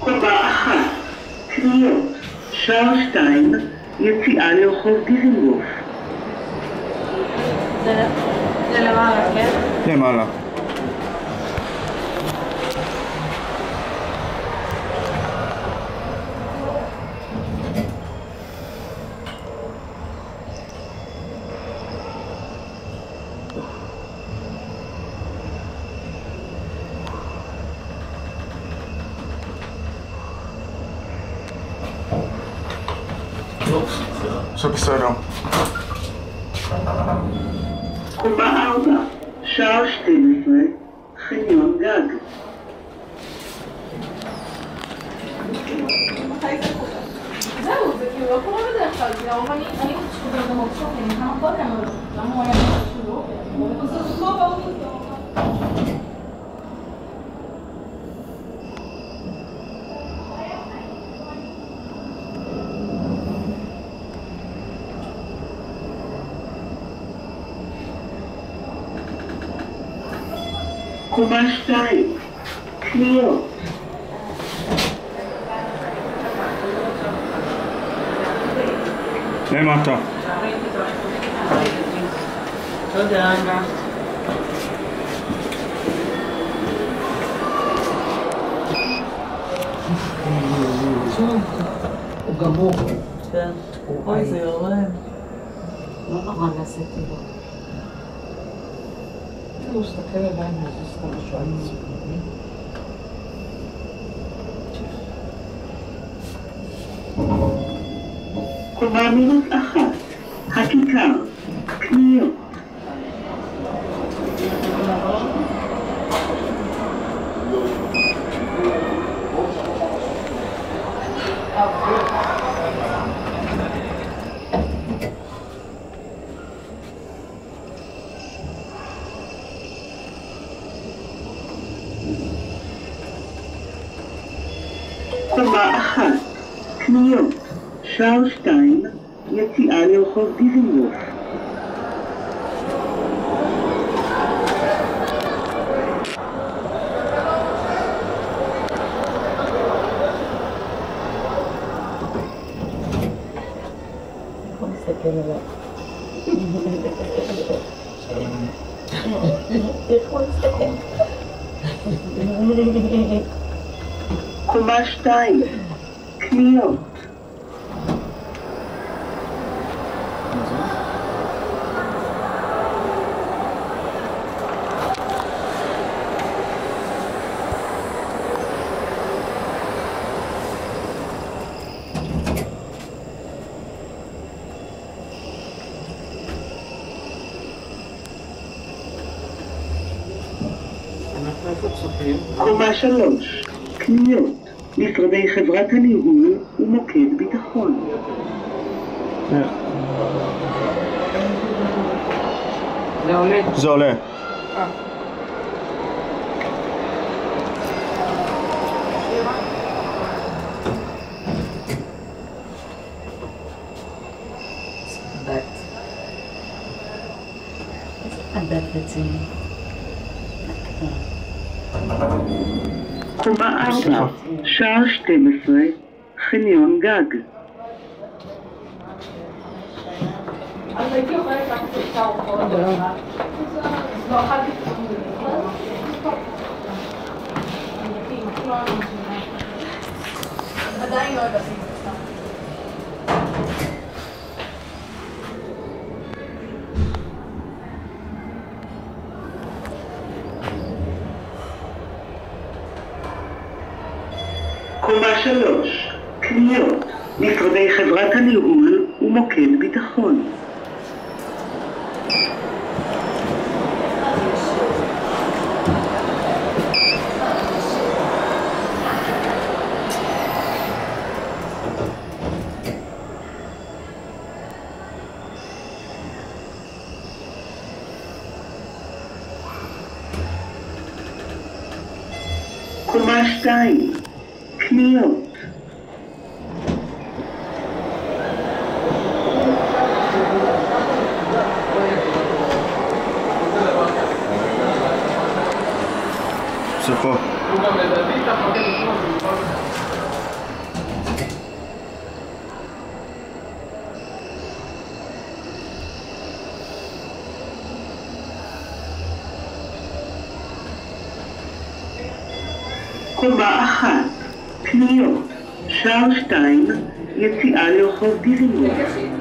קומה אחת, קניות, שער 2, יציאה לרחוב דיזנגוף. זה למעלה, כן? למעלה. זה בסדר. קומה 4, שער 12, חניון גג. זהו, זה כאילו לא קורה בדרך כלל, כי הרוב אני חושבת גם מרשות, אני כמה קודם, אבל למה הוא היה משהו לא? זה לא ברור יותר. קומה 2, קניות. למטה. תודה. הוא גמור. כן. אוי, זה יורד. לא נורא נעשיתי לו. הוא מסתכל עליי וזה סתם משהו על מסוגלים. קומה מינוס 1, הכיכר, קניות. קומה 1, קניות, שער 2, יציאה לרחוב דיזנגוף. בוא נסתכל עליו. איך הוא נסתכל? קומה 2, קניות. קומה 3, קניות, משרדי חברת הניהול ומוקד ביטחון. זה עולה. זה עולה. הדת רציני. קומה 4, שער 12, חניון גג. אז הייתי אוכלת רק את הארוחות. לא אכלתי עדיין לא יודעת. קומה 3, קניות, משרדי חברת הניהול ומוקד ביטחון. שעה 2, קניות. סופו. קומה 1, קניות. שעה 2, יציאה לרחוב דיזנגוף.